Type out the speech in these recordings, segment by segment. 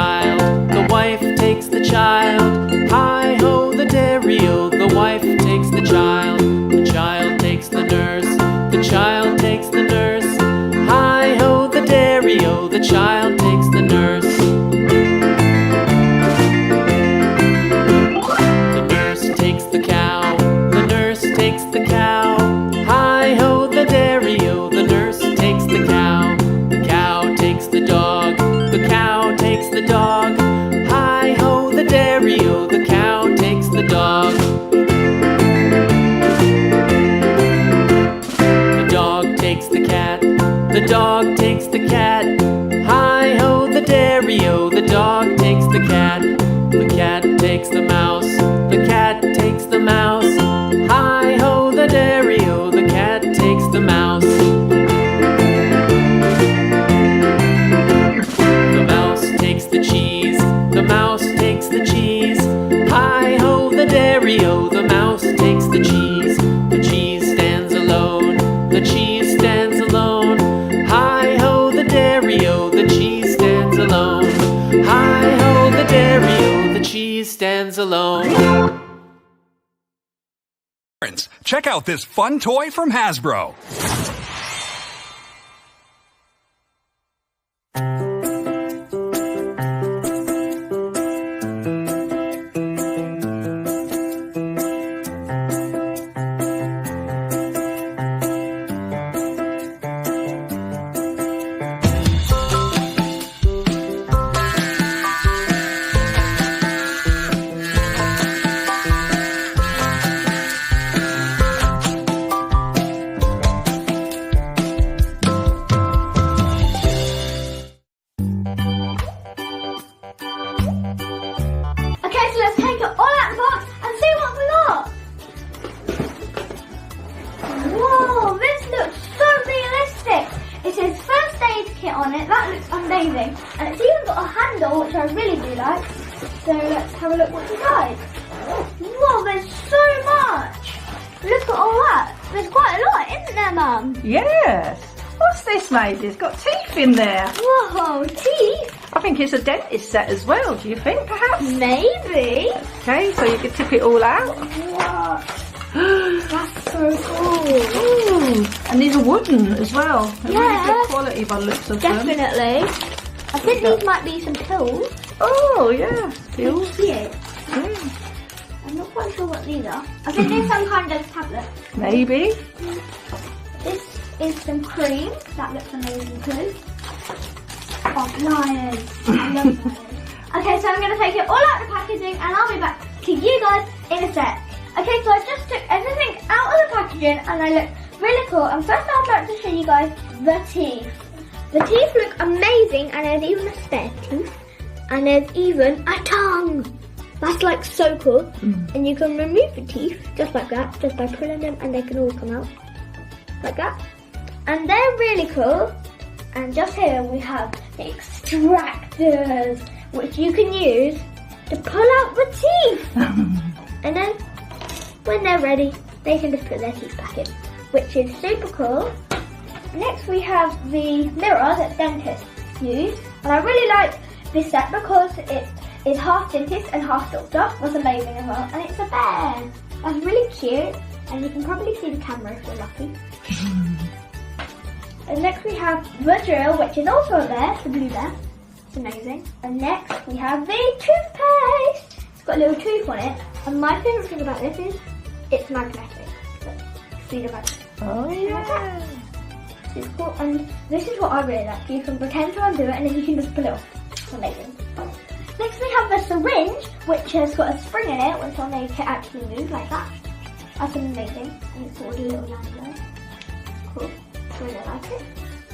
child, the wife takes the child. Hi-ho, the dairy-o, the wife takes the child takes the nurse, the child takes the nurse. Hi-ho, the dairy-o, the child takes the nurse. The nurse takes the cow, the nurse takes the cow. Hi-ho, the dairy-o, the nurse takes the cow. The cow takes the dog, the cow takes the dog. Hi-ho, the dairy-o, the cow takes the dog. The dog takes the cat, the dog takes the cat. Hi-ho, the dairy-o, the dog takes the cat. The cat takes the mouse, the cat takes the mouse. Hi-ho, the dairy-o, the cat takes the mouse. The mouse takes the cheese, the mouse takes the cheese. Hi-ho, the dairy-o, the mouse takes the cheese. The cheese stands alone, the cheese stands alone. Hi-ho, the dairy-o, the cheese stands alone. Hi-ho, the dairy-o, the cheese stands alone. Check out this fun toy from Hasbro. Amazing, and it's even got a handle, which I really do like. So let's have a look what's inside. Wow, there's so much. Look at all that. There's quite a lot, isn't there, Mum? Yes. What's this, Maisie? It's got teeth in there. Whoa, teeth? I think it's a dentist set as well. Do you think, perhaps? Maybe. Okay, so you can tip it all out. What? That's so cool. Ooh, and these are wooden as well. They're Yeah. really good quality by the looks of them. Definitely. I think these might be some pills. Oh, yeah. Pills. See it? I'm not quite sure what these are. I think they're some kind of tablet. Maybe. This is some cream. That looks amazing too. Oh, lions. I love lions. Okay, so I'm going to take it all out of the packaging and I'll be back to you guys in a sec. Okay, so I just took everything out of the packaging and they look really cool. And first I'm about to show you guys the teeth. The teeth look amazing and there's even a spare tooth. And there's even a tongue. That's like so cool. And you can remove the teeth just like that, just by pulling them and they can all come out. Like that. And they're really cool. And just here we have the extractors, which you can use to pull out the teeth. And then when they're ready, they can just put their teeth back in, which is super cool. Next we have the mirror that dentists use. And I really like this set because it is half dentist and half doctor. That's amazing as well. And it's a bear. That's really cute. And you can probably see the camera if you're lucky. And next we have the drill, which is also a bear, the blue bear. It's amazing. And next we have the toothpaste. It's got a little tooth on it. And my favourite thing about this is it's magnetic. Look, see the magnet. Oh, yeah. It's cool. And this is what I really like. You can pretend to undo it and then you can just pull it off. It's amazing. Next we have the syringe, which has got a spring in it, which will make it actually move like that. That's amazing. And it's got a little line there. Cool. Really like it.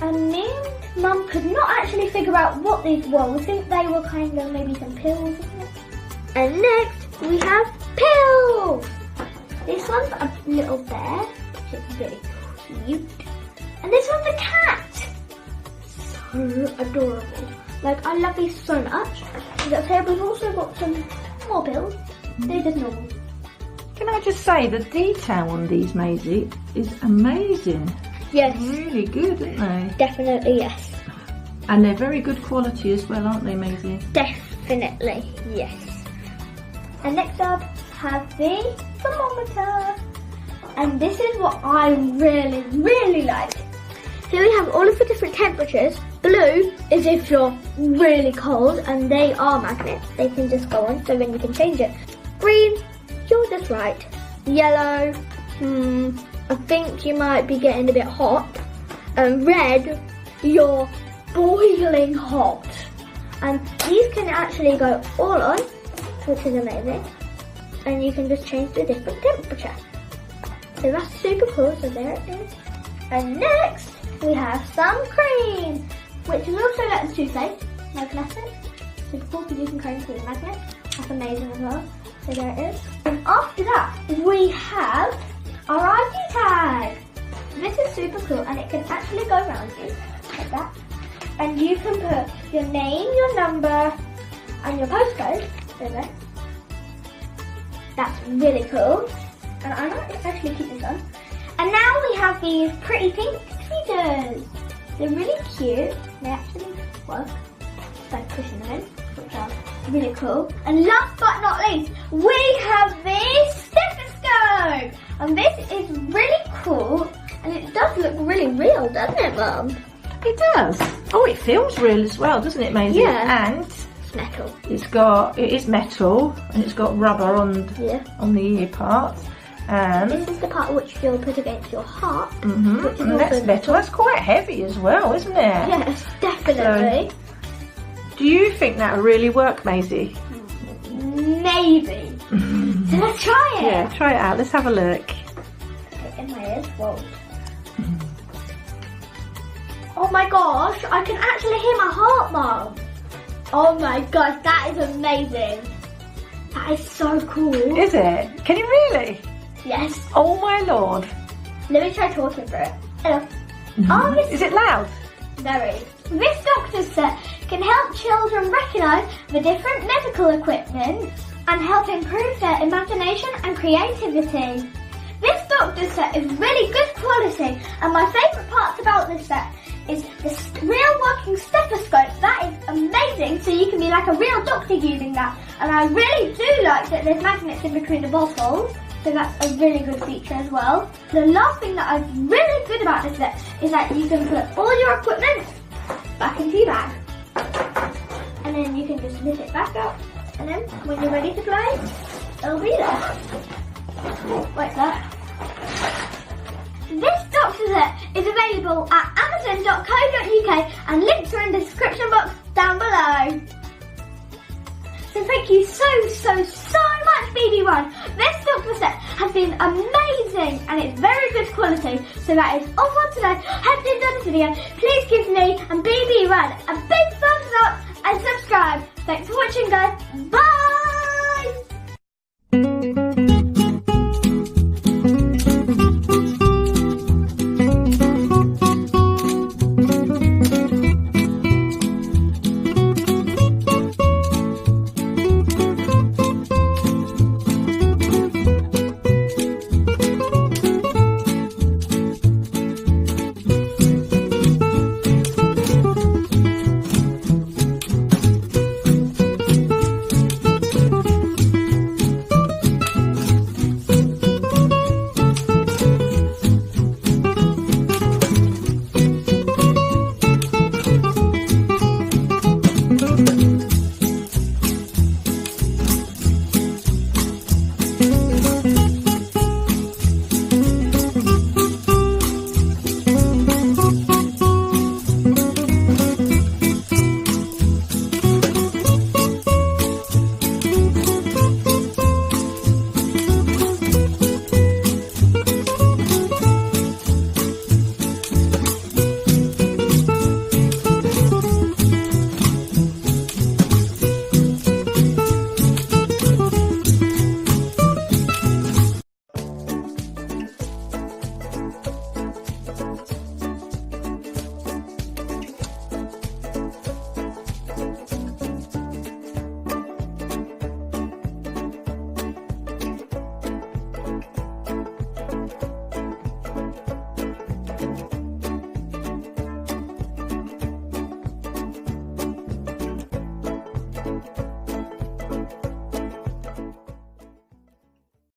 And me and Mum could not actually figure out what these were. We think they were kind of maybe some pills or something. And next we have pills. This one's a little bear, which is really cute. And this one's a cat. So adorable. Like, I love these so much. But here we've also got some more pills. They're just normal. Can I just say, the detail on these, Maisie, is amazing. Yes. Really good, aren't they? Definitely yes. And they're very good quality as well, aren't they, Maisie? Definitely, yes. And next up, have the thermometer. And this is what I really, really like. Here we have all of the different temperatures. Blue is if you're really cold, and they are magnets. They can just go on, so then you can change it. Green, you're just right. Yellow, I think you might be getting a bit hot. And red, you're boiling hot. And these can actually go all on, which is amazing. And you can just change the different temperature. So that's super cool, so there it is. And next, we have some cream, which is also like the toothpaste, magnetic. Super cool for using cream with a magnet. That's amazing as well. So there it is. And after that, we have our ID tag. This is super cool, and it can actually go around you, like that. And you can put your name, your number, and your postcode in there. That's really cool. And I might actually keep this on. And now we have these pretty pink tweeters. They're really cute. They actually work. Like pushing them in, which are really cool. And last but not least, we have this stethoscope. And this is really cool. And it does look really real, doesn't it, Mum? It does. Oh, it feels real as well, doesn't it, Maisie? Yeah. And It's metal. it is metal, and it's got rubber on the ear part. And This is the part which you'll put against your heart. Which is and that's metal. That's quite heavy as well, isn't it? Yes, definitely. Do you think that will really work, Maisie? Maybe. So let's try it. Yeah, try it out. Let's have a look. Put it in my ears. Whoa. Oh my gosh, I can actually hear my heart, Mum. Oh my gosh, that is amazing. That is so cool. Is it? Can you really? Yes. Oh my lord. Let me try talking through it. Hello. Oh, this Is it loud? very. This doctor's set can help children recognise the different medical equipment and help improve their imagination and creativity. This doctor's set is really good quality, and my favourite parts about this set is the real working stethoscope. That is amazing, so you can be like a real doctor using that. And I really do like that there's magnets in between the bottles, so that's a really good feature as well. The last thing that is really good about this set is that you can put all your equipment back into your bag. And then you can just lift it back up, and then when you're ready to play, it'll be there. Like that. This doctor set is available at amazon.co.uk, and links are in the description box down below. So thank you so much, BB1. This doctor set has been amazing, and it's very good quality. So that is all for today. Hope you enjoyed this video. Please give me and BB1 a big thumbs up and subscribe. Thanks for watching, guys. Bye.